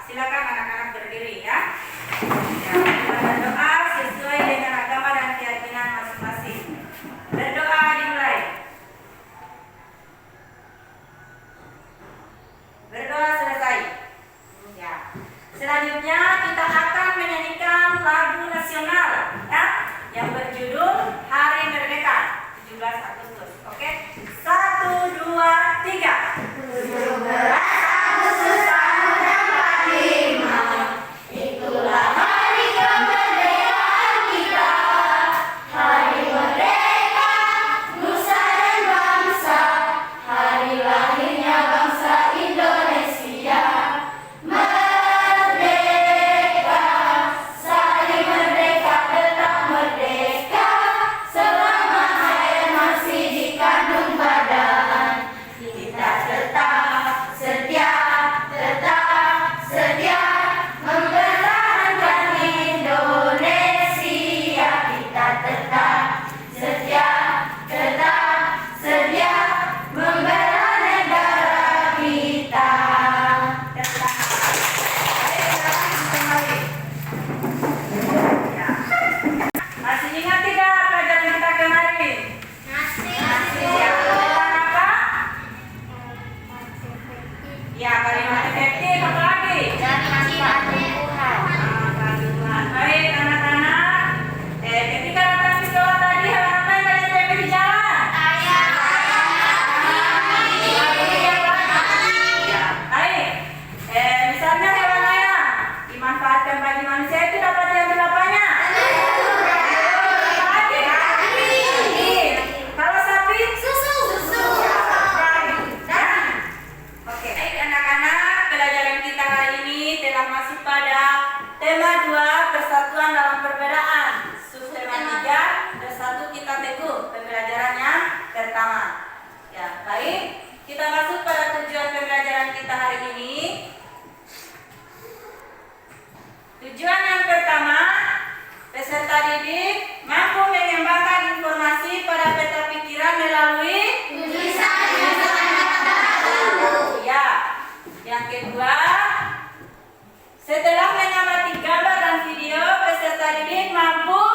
Silakan anak-anak berdiri ya. Kita berdoa sesuai dengan agama dan keyakinan masing-masing. Berdoa dimulai. Berdoa selesai. Ya. Selanjutnya kita akan menyanyikan lagu nasional ya, yang berjudul Hari Merdeka 17 Agustus. Oke? 1, 2, 3. 17 Agustus tahun 45. Itulah hari kemerdekaan kita. Hari merdeka nusa dan bangsa. Hari lahirnya bangsa Indonesia. Merdeka, saling merdeka, tetap merdeka. Selama air masih dikandung badan, kita tetap setia mempertahankan Indonesia. Kita tetap setia membela negara kita. Masih ingat tidak pelajaran kita kemarin? Masih. Ya, tentang apa? Ya, kalimat efektif. Apa lagi? Baik anak-anak. Ketika datang ke sekolah tadi, hal apa yang kalian temui di jalan? Ya, baik. Misalnya hewan ayam dimanfaatkan bagi manusia, itu dapat diambil apanya? Kalau sapi? Susu. Oke, baik anak-anak, pelajaran kita hari ini telah masuk pada tema 2, persatuan dalam perbedaan. Subtema 3, bersatu kita teguh, pembelajaran yang pertama. Ya, baik. Kita masuk pada tujuan pembelajaran kita hari ini. Tujuan yang pertama, peserta didik mampu mengembangkan informasi pada peta pikiran melalui tulisan. Ya. Yang kedua, setelah mengamati gambar dan video, peserta didik mampu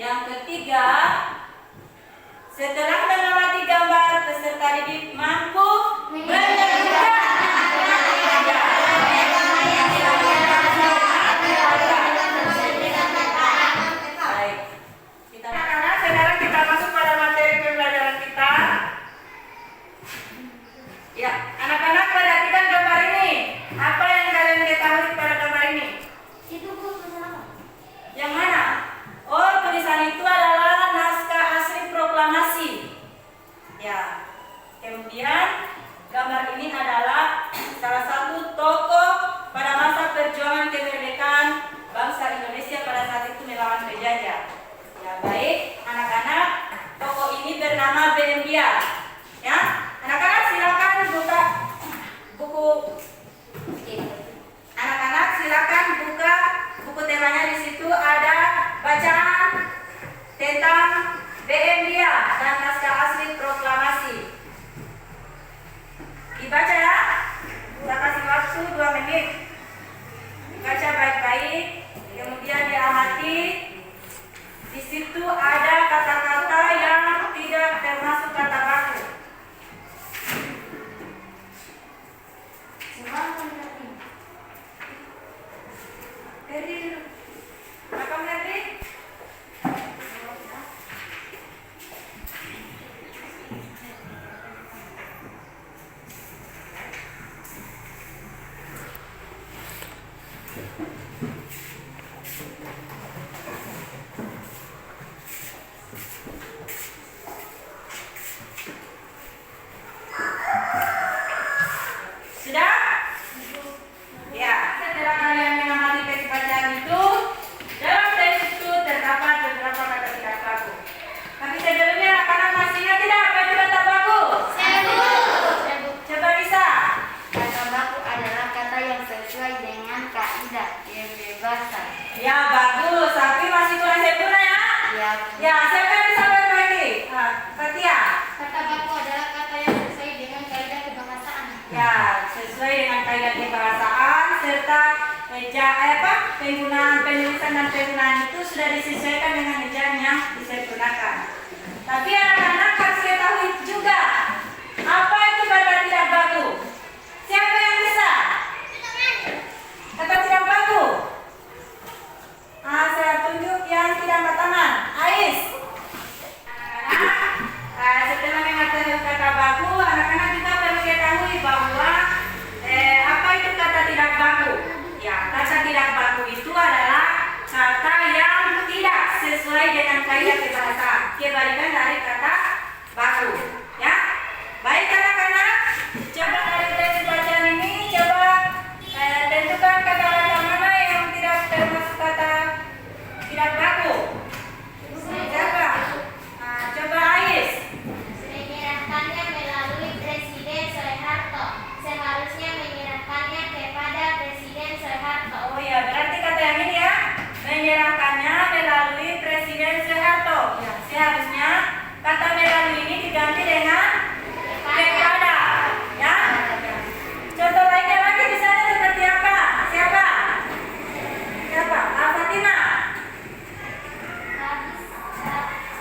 Yang ketiga, setelah mengamati gambar, peserta didik mampu menentukan. Baik. Anak-anak, sekarang kita masuk pada materi pembelajaran kita. Ya, anak-anak perhatikan gambar ini. Apa yang kalian ketahui pada gambar ini? Itu tulisan apa? Yang mana? Oh, tulisan itu adalah naskah asli proklamasi. Ya. Kemudian gambar ini adalah salah satu tokoh pada masa perjuangan kemerdekaan bangsa Indonesia pada saat itu melawan penjajah. Ya, baik anak-anak, tokoh ini bernama BM Dia. Ya, anak-anak silakan buka buku. Anak-anak silakan buka buku temanya. Di situ ada bacaan tentang BM Dia dan naskah asli proklamasi. Dibaca ya. Kita kasih waktu 2 menit. Dibaca baik-baik, kemudian diamati. Di situ ada kata-kata yang tidak termasuk kata baku. Ferdi, apa Ferdi? peribahasaan serta penggunaan penulisan dan penggunaan itu sudah disesuaikan dengan ejaan yang bisa digunakan. Tapi anak-anak harus ketahui juga apa itu kata tidak baku. Siapa yang bisa? Kata tidak baku. Saya tunjuk yang tidak angkat tangan. Ais. Anak-anak, setelah mengetahui kata baku, anak-anak juga perlu ketahui bahwa apa itu kata tidak baku. Ya, kata tidak baku itu adalah kata yang tidak sesuai dengan kaidah bahasa. Kebalikan dari kata baku. Ya, baik anak-anak. Coba dari tes bacaan ini, coba tentukan kata-kata mana yang tidak termasuk kata tidak baku. Siapa? Coba Ais. Menyerahkannya melalui Presiden Soeharto. Seharusnya menyerahkannya kepada Presiden Soeharto. Oh ya, berarti kata yang ini ya. Menyerahkannya melalui Presiden Soeharto. Ya, seharusnya kata melalui ini diganti dengan kepada. Ya. Contoh lainnya lagi misalnya seperti apa? Siapa? Siapa? Fatima.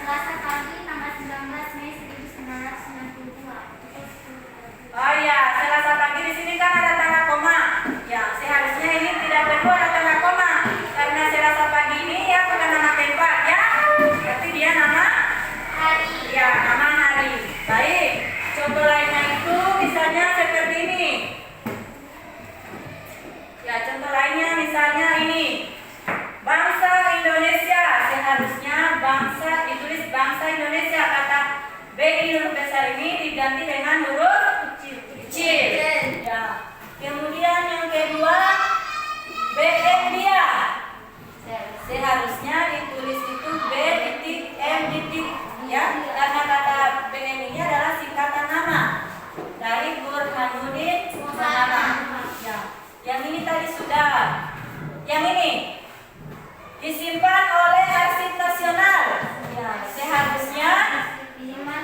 Selasa pagi tanggal 19 Mei 1992. Oh ya, Selasa pagi di sini kan ada tanda koma. Ya, seharusnya ini tidak perlu ada tanda koma karena Selasa pagi ini ya bukan nama tempat ya, tapi dia nama Hari. ya, nama hari. Baik. Contoh lainnya itu misalnya seperti ini. Ya, contoh lainnya misalnya ini. Bangsa Indonesia, seharusnya bangsa ditulis bangsa Indonesia. Kata B ini huruf besar ini diganti dengan huruf kecil. Ya. Kemudian yang kedua B dia. Seharusnya ditulis itu B titik M titik ya, karena kata BM ini adalah singkatan nama dari Burhanuddin Muhammad. Ya. Yang ini tadi sudah. Yang ini disimpan oleh Arsip Nasional. Ya, seharusnya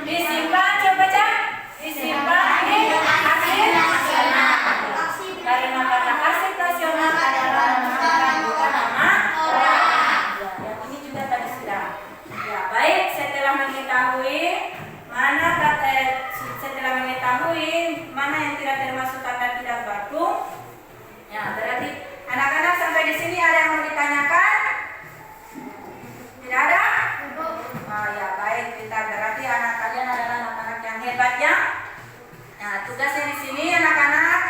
disimpan, coba cak, disimpan di Arsip Nasional. Karena kata Arsip Nasional adalah nama bukan nama orang. Yang ini juga tadi sudah. Ya, baik. Setelah mengetahui mana yang tidak termasuk kata tidak baku, ya berarti anak-anak sampai di sini ada yang mau ditanyakan? Tidak ada? Oh ya, baik. Kita berarti anak kalian adalah anak-anak yang hebat ya. Nah, tugasnya di sini anak-anak,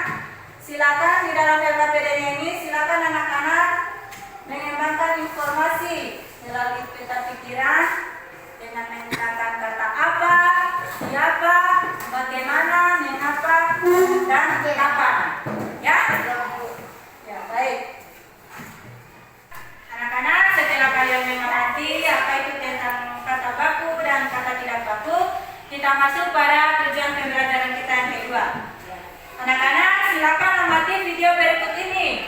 silakan di dalam LKPD-nya ini silakan anak-anak mengembangkan informasi melalui peta pikiran dengan menggunakan kata apa, siapa, bagaimana, mengapa, dan kapan. Ya? Ya, baik. Anak-anak, setelah kalian mengerti apa itu tentang kata baku dan kata tidak baku, kita masuk pada tujuan pembelajaran kita yang kedua. Anak-anak, silakan amati video berikut ini.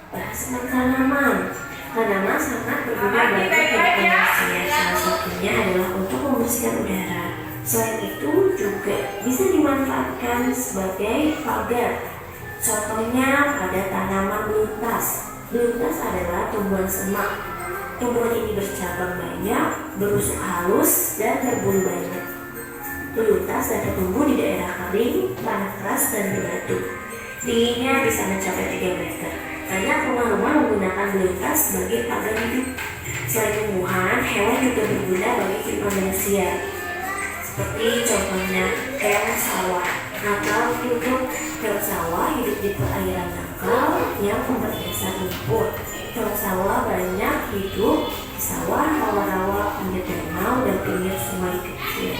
Bahas tentang tanaman. Tanaman sangat berguna bagi kehidupan manusia. Salah satunya adalah untuk membersihkan udara. Selain itu juga bisa dimanfaatkan sebagai pagar. Contohnya pada tanaman beluntas. Beluntas adalah tumbuhan semak. Tumbuhan ini bercabang banyak, berusuk halus, dan berbulu banyak. Beluntas dapat tumbuh di daerah kering, tanah keras, dan berbatu. Tingginya bisa mencapai 3 meter. Banyak rumah-rumah menggunakan beluntas sebagai pagar hidup. Selain tumbuhan, hewan juga berguna bagi kehidupan manusia. Seperti contohnya keong sawah. Atau hidup keong sawah hidup di perairan dangkal yang memperbiasa lumpur. Keong sawah banyak hidup di sawah, rawa-rawa, pinggir danau, dan pinggir sungai kecil.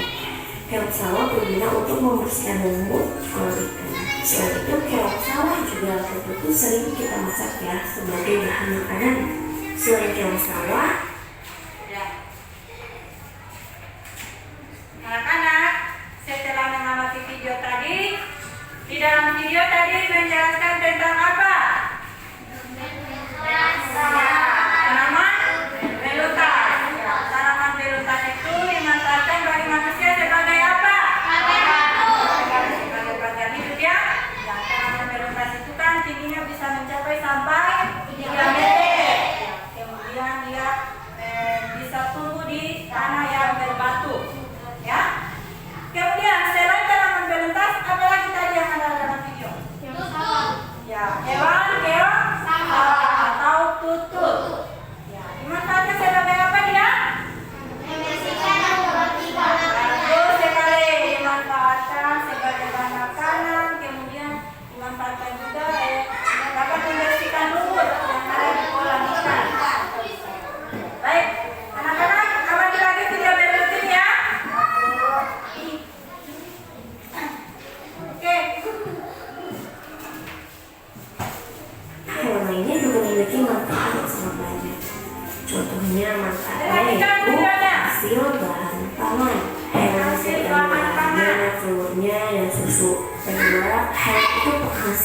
Keong sawah berguna untuk membersihkan lumut kolam ikan. Selain itu, keong sawah juga tentu sering kita masak ya sebagai bahan makanan. Selain keong sawah, Ya. Anak-anak, setelah mengamati video tadi, di dalam video tadi menjelaskan tentang apa? Tanaman belutan. Ya, tanaman belutan itu dimanfaatkan bagi manusia sebagai apa? Sebagai pagar hidup ya. Ya, tanaman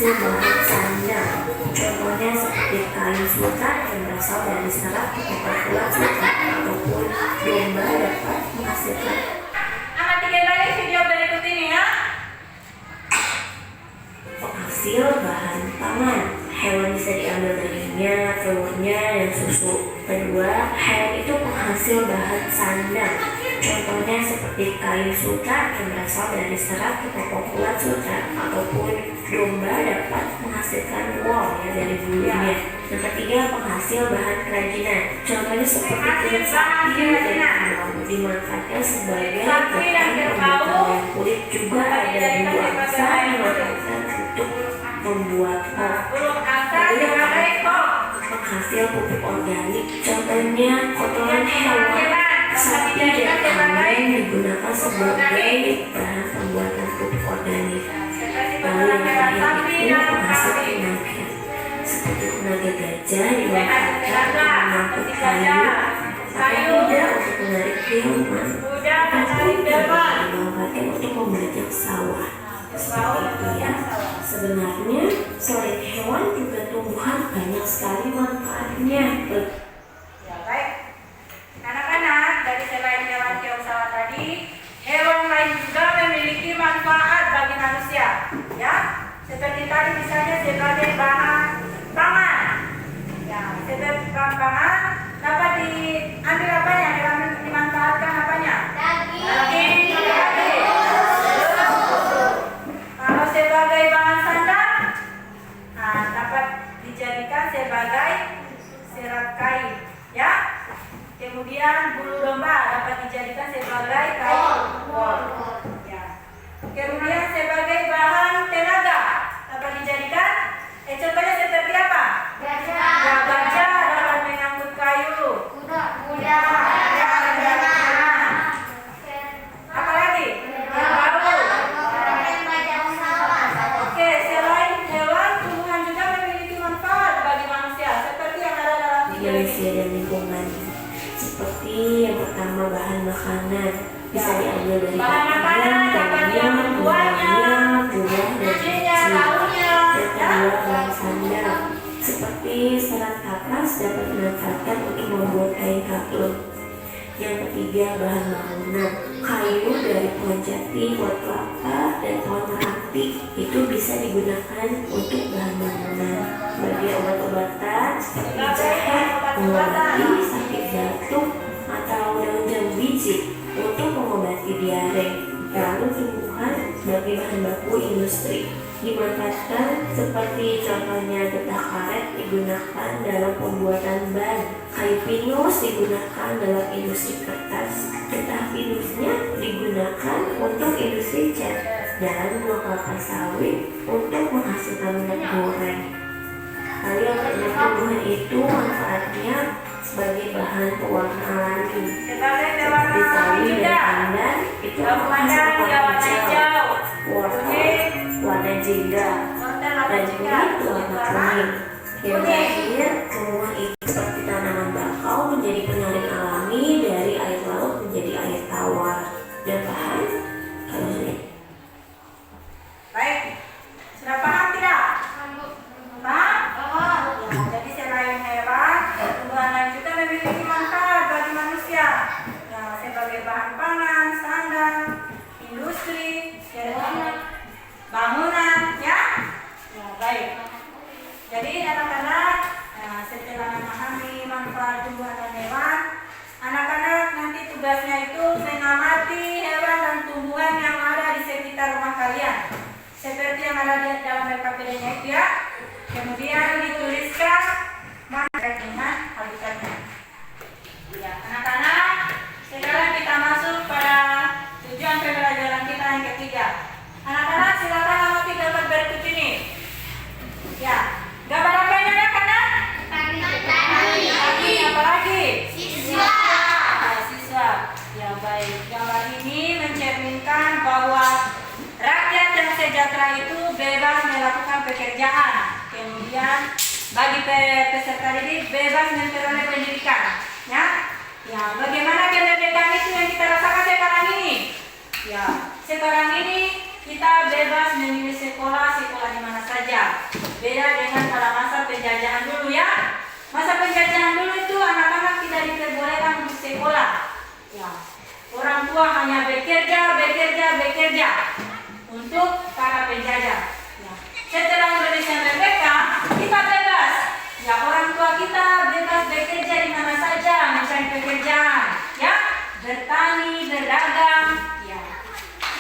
penghasil bahan sandang. Contohnya seperti kain sutra yang berasal dari serat atau kulit sutra ataupun domba dapat menghasilkan. Amati kembali video berikut ini ya. Penghasil bahan pangan. Hewan bisa diambil dagingnya, telurnya, dan susu. Kedua, hewan itu penghasil bahan sandang. Contohnya seperti kain sutra yang berasal dari serat atau pokulat sutra ataupun domba dapat menghasilkan wool ya dari bulunya. Yang ketiga, penghasil bahan kerajinan. Contohnya seperti kulit sapi dan kerbau dimanfaatkan sebagai bahan pembuatan kulit. Juga ada bulu angsa dimanfaatkan untuk membuat penghasil pupuk organik. Contohnya kotoran hewan sapi dan kambing digunakan sebagai bahan pembuatan pupuk organik. Lalu yang terakhir itu penghasil tenaga, seperti tenaga gajah dimanfaatkan untuk mengangkut kayu atau kuda untuk menarik delman ataupun dimanfaatkan untuk membajak sawah. Seperti itu ya. Sebenarnya selain hewan juga tumbuhan banyak sekali manfaatnya. Ya baik, anak-anak, dari selain hewan keusaha tadi, hewan lain juga memiliki manfaat bagi manusia. Ya, seperti tadi misalnya sebagai bahan pangan. Ya, sebagai bahan pangan dapat diambil apanya? Hewan dimanfaatkan apanya? Daging. Kalau sebagai bahan sandang, dapat dijadikan sebagai serat kain, ya. Kemudian bulu domba dapat dijadikan sebagai kain wool, ya. Kemudian sebagai bahan tenaga dapat dijadikan, contohnya seperti apa? Gajah. Ya, gajah dapat mengangkut kayu. Kuda. Apalagi? Kerbau. Oke, selain hewan, tumbuhan juga memiliki manfaat bagi manusia, seperti yang ada dalam video ini. Manusia dan lingkungan. Seperti yang pertama, bahan makanan bisa diambil dari Bahan makanan dapat diambil buahnya, buah dan bijinya, biji. daunnya, Yang kedua, bahan sandang seperti serat kapas dapat dimanfaatkan untuk membuat kain kaplung. Yang ketiga, bahan bangunan, kayu dari pohon jati, pohon kelapa, dan pohon meranti itu bisa digunakan untuk bahan bangunan. Bagi obat-obatan seperti jahe, mengobati sakit batuk, atau daun jambu biji untuk mengobati diare. Lalu tumbuhan sebagai bahan baku industri dimanfaatkan seperti contohnya getah karet digunakan dalam pembuatan ban, kayu pinus digunakan dalam industri kertas, getah pinusnya digunakan untuk industri cat, dan buah kelapa sawit untuk menghasilkan minyak goreng. Lalu yang keenam, tumbuhan itu manfaatnya sebagai bahan pewarna alami Sebagai seperti pewarna sawi juga. dan pandan itu Daun pandan juga warna hijau, wortel warna jingga, wortel dan apa juga? kunyit warna kuning. Yang terakhir, tumbuhan itu seperti tanaman bakau menjadi penyaring alami dari air laut menjadi air tawar. Dan paham? Kalau sudah Baik, sudah paham tidak? Paham? Ya, jadi selain hewan, tumbuhan lain juga memiliki manfaat bagi manusia. Ya, sebagai bahan pangan, sandang, industri, bangunan, ya. Ya, baik. Jadi anak-anak, setelah memahami manfaat tumbuhan dan hewan, anak-anak nanti tugasnya itu mengamati hewan dan tumbuhan yang ada di sekitar rumah kalian. Seperti yang ada di dalam LKPD-nya itu ya. Kemudian dituliskan mana dengan habitatnya. Ya, anak-anak, sekarang kita masuk pada tujuan pembelajaran kita yang ketiga. Anak-anak, silakan amati gambar berikut ini. Ya, gambar apa ini anak-anak? Tadi apa lagi? Siswa. Ya, siswa. Ya, baik. Gambar ini mencerminkan bahwa rakyat yang sejahtera itu bebas melakukan pekerjaan. Kemudian bagi peserta didik bebas memperoleh pendidikan. Ya, ya. Bagaimana kemerdekaan itu yang kita rasakan sekarang ini? Ya, sekarang ini kita bebas memilih sekolah di mana saja. Beda dengan pada masa penjajahan dulu ya. Masa penjajahan dulu itu anak-anak tidak diperbolehkan untuk sekolah. Ya. Orang tua hanya bekerja untuk para penjajah. Ya. Setelah Indonesia merdeka, kita bebas. Ya, orang tua kita bebas bekerja di mana saja, mencari pekerjaan, ya, bertani, berdagang, ya.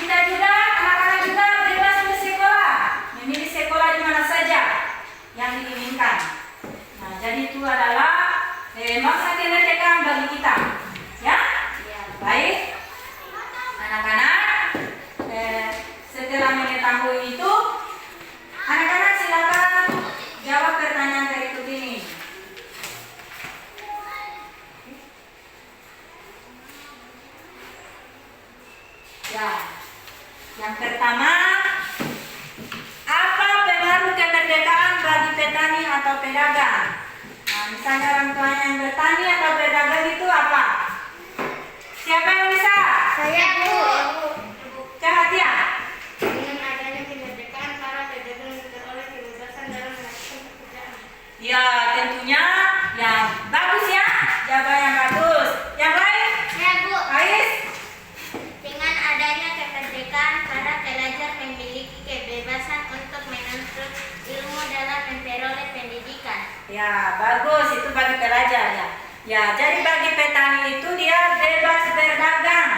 Kita juga, anak-anak juga bebas bersekolah, memilih sekolah di mana saja yang diinginkan. Nah, jadi itu adalah masa kemerdekaan bagi kita, ya. Baik, anak-anak, setelah mengetahui itu, anak-anak silakan jawab pertanyaan berikut ini. Ya, yang pertama, apa pengaruh kemerdekaan bagi petani atau pedagang? Nah, misalnya orang tuanya yang bertani atau berdagang itu apa? Siapa yang bisa? Saya Bu. Cahatia. Dengan adanya kemerdekaan, para pedagang memperoleh kebebasan dalam melakukan pekerjaan. Ya, tentunya ya bagus ya. Jawaban yang bagus. Yang lain? Saya Bu. Ais? Dengan adanya kemerdekaan, para pelajar memiliki kebebasan untuk menuntut ilmu dalam memperoleh pendidikan. Ya, bagus. Itu bagi pelajar ya. Ya, jadi bagi petani itu dia bebas berdagang.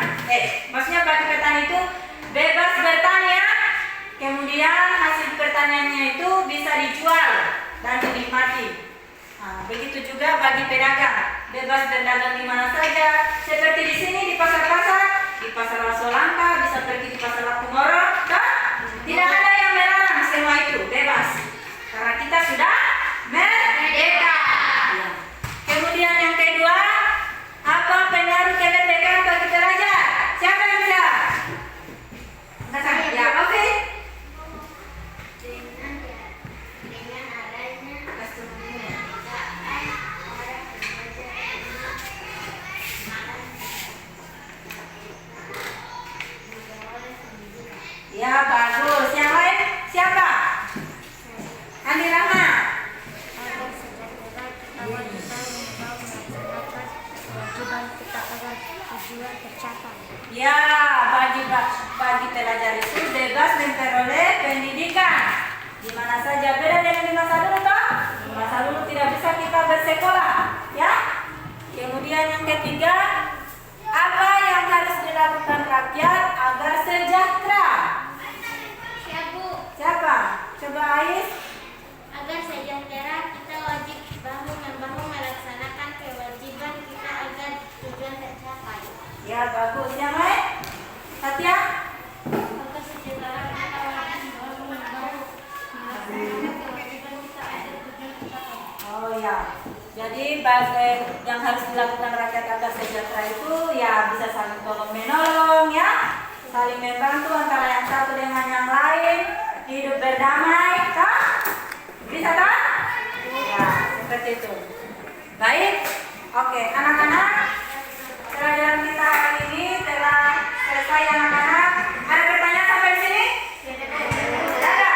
Maksudnya bagi petani itu bebas bertani ya. Kemudian hasil pertaniannya itu bisa dijual dan dinikmati. Nah, begitu juga bagi pedagang, bebas berdagang di mana saja. Seperti di sini di pasar-pasar, di pasar Wasolangka, bisa pergi di pasar Lakumoro, tidak ada yang melarang, semua itu bebas. Karena kita sudah merdeka. Ya. Kemudian yang kedua, apa pengaruh kemerdekaan bagi pelajar? Siapa yang bisa? Ya, oke. Dengan adanya Ya, bagus. Yang lain siapa? Andi Rama. Ya, bagi pelajar itu bebas memperoleh pendidikan di mana saja. Beda dengan di masa dulu toh. Di masa dulu tidak bisa kita bersekolah, ya. Kemudian yang ketiga, apa yang harus dilakukan rakyat agar sejahtera? Ya Bu, Siapa? Coba Ais. agar sejahtera kita wajib bahu-membahu melaksanakan kewajiban kita agar tujuan tercapai. Ya, bagus. Yang lain? Satya? Agar sejahtera kita wajib bahu-membahu melaksanakan kewajiban kita agar tujuan tercapai. Oh ya. Jadi bagi yang harus dilakukan rakyat agar sejahtera itu ya bisa saling tolong menolong ya, saling membantu antara yang satu dengan yang lain, hidup berdamai, kah? Bisa kah? Ya, seperti itu. Baik, oke anak-anak, pelajaran kita hari ini telah selesai anak-anak. Ada pertanyaan sampai di sini? Tidak ada.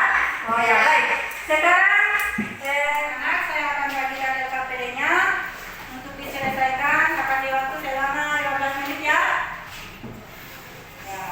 Oh ya baik. Sekarang saya akan bagikan LKPD-nya untuk diselesaikan. Akan di waktu selama 15 menit ya. Ya.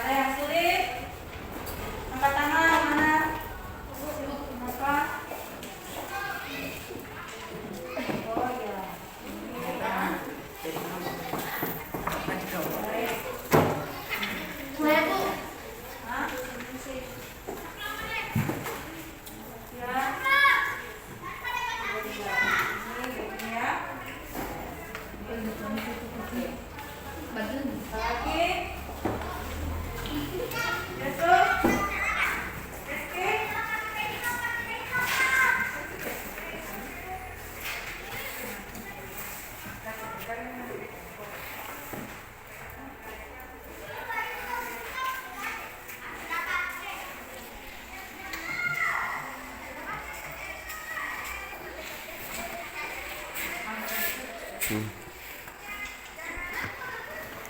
Ada yang sulit? Angkat tangan mana? Apa? Oh ya. Mulai Bu. Hah? Ya. Ini ya. Lagi. Besok. Rizky.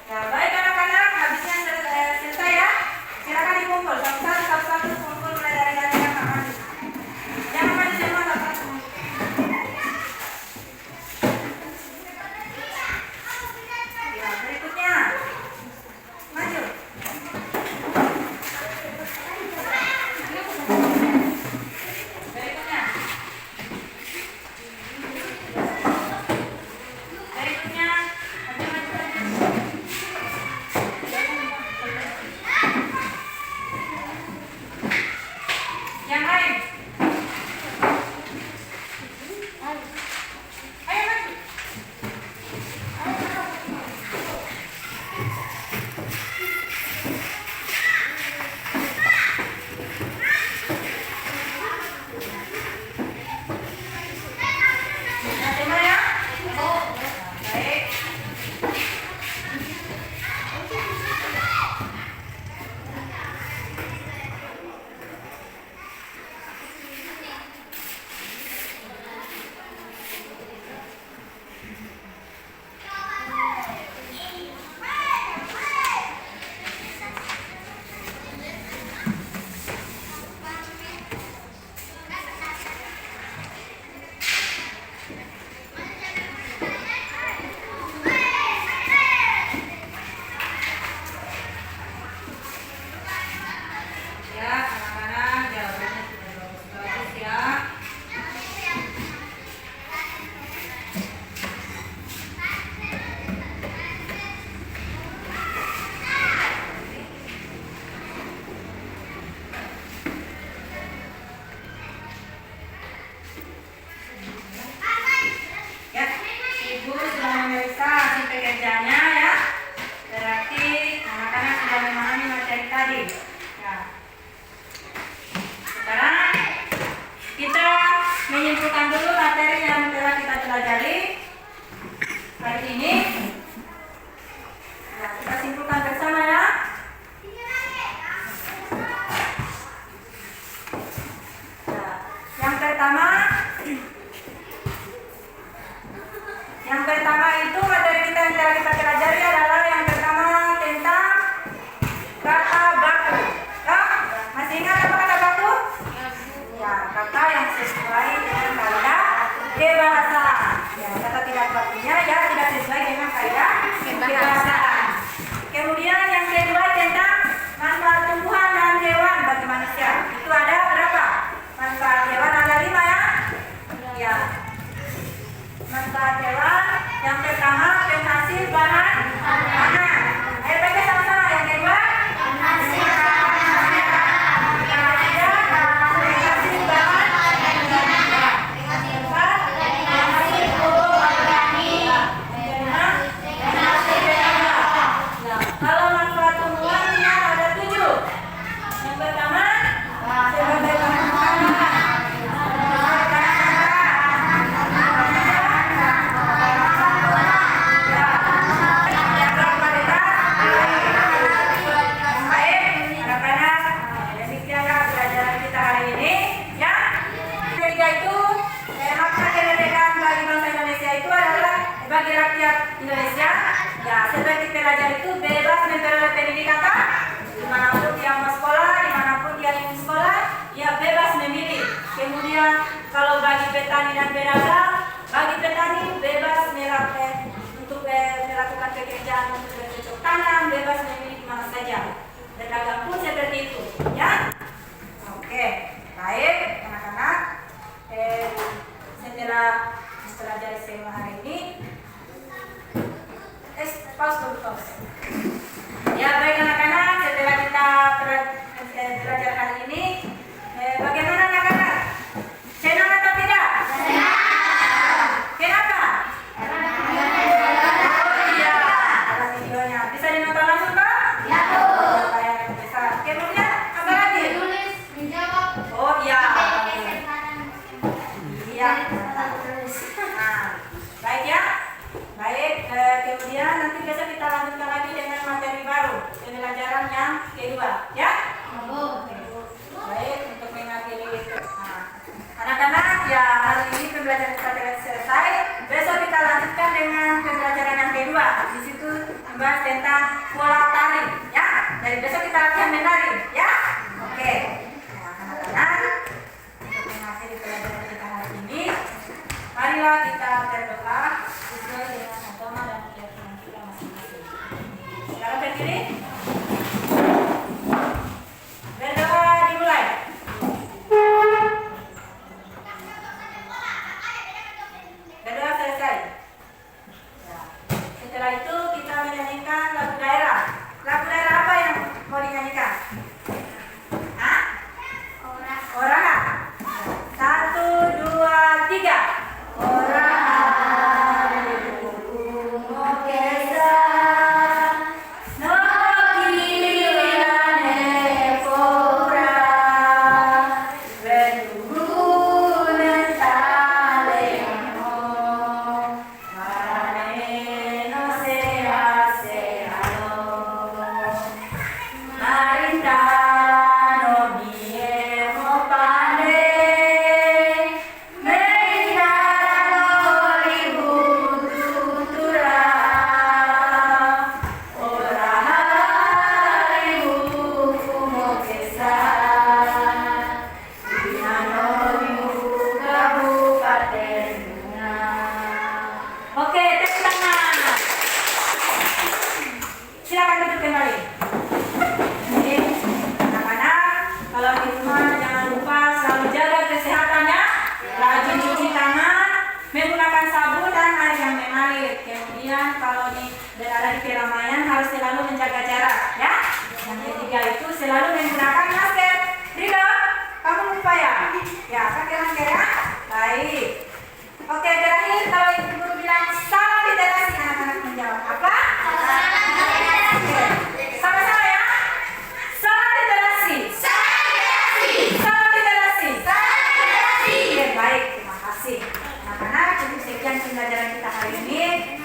Ya, baik anak-anak, habisnya selesai ya. Silakan dikumpul, satu-satu kumpul mulai dari yang mandi. Jangan mandi semua, satu-satu. Ya, berikutnya. Maju. Berikutnya. Berikutnya. Maju, maju, maju. Yang lain. Ayo maju. Nah, terima ya. Baik. Ya, anak-anak jawabannya sudah bagus-bagus ya. Ya, Ibu sudah memeriksa hasil pekerjaannya ya. Berarti anak-anak sudah memahami materi tadi. Ya. Sekarang kita menyimpulkan dulu materi yang telah kita pelajari hari ini. Ya, kita simpulkan bersama ya. Ya, yang pertama itu materi kita yang telah kita pelajari adalah yang pertama tentang kata baku. Ya, masih ingat apa kata baku? Ya, kata yang sesuai dengan kaidah kebahasaan. Ya, kata tidak bakunya ya tidak sesuai dengan kaidah kebahasaan. Kemudian yang kedua tentang manfaat tumbuhan dan hewan bagi manusia. Itu ada berapa? Manfaat hewan ada 5 ya? Ya. Manfaat hewan yang pertama penghasil bahan pangan. Ayo baca sama-sama yang kedua. Penghasil bahan kalau manfaat tumbuhannya ada 7. Yang pertama sebagai bahan makanan. Bagi rakyat Indonesia, ya seperti pelajar itu bebas memperoleh pendidikan dimanapun dia mau sekolah, dimanapun dia ingin sekolah, ya bebas memilih. Kemudian kalau bagi petani dan pedagang, bagi petani bebas melakukan pekerjaan untuk bercocok tanam, bebas memilih di mana saja. K2, ya? Oh. Baik, untuk mengakhiri anak-anak ya, hari ini pembelajaran kita telah selesai. Besok kita lanjutkan dengan pembelajaran yang kedua. Di situ membahas tentang pola tari, ya. Dari besok kita latihan menari, ya. Oke. Nah, anak-anak, untuk mengakhiri pelajaran kita hari ini, marilah kita berdoa sesuai dengan agama dan keyakinan kita masing-masing. Sekarang berdiri. Berdoa dimulai. Berdoa selesai. Ya. Setelah itu kita menyanyikan lagu daerah. Lagu daerah apa yang mau dinyanyikan? Hah? Orang. 1, 2, 3. Orang. Oke, tepuk tangan. Silakan duduk kembali. Jadi, anak-anak, kalau di rumah jangan lupa selalu jaga kesehatannya, rajin cuci tangan, menggunakan sabun dan air yang mengalir. Kemudian kalau berada di keramaian harus selalu menjaga jarak, ya. Yang ketiga itu selalu menggunakan masker. Ridho, kamu lupa ya? Ya, pakai masker ya. Baik. Oke, terakhir kalau ibu guru bilang salam literasi, anak-anak menjawab apa? Oke, sama-sama ya. Salam literasi. Salam literasi. Oke, baik, terima kasih. Anak-anak, cukup sekian pembelajaran kita hari ini.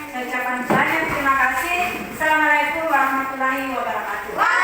Saya ucapkan banyak terima kasih. Assalamualaikum warahmatullahi wabarakatuh.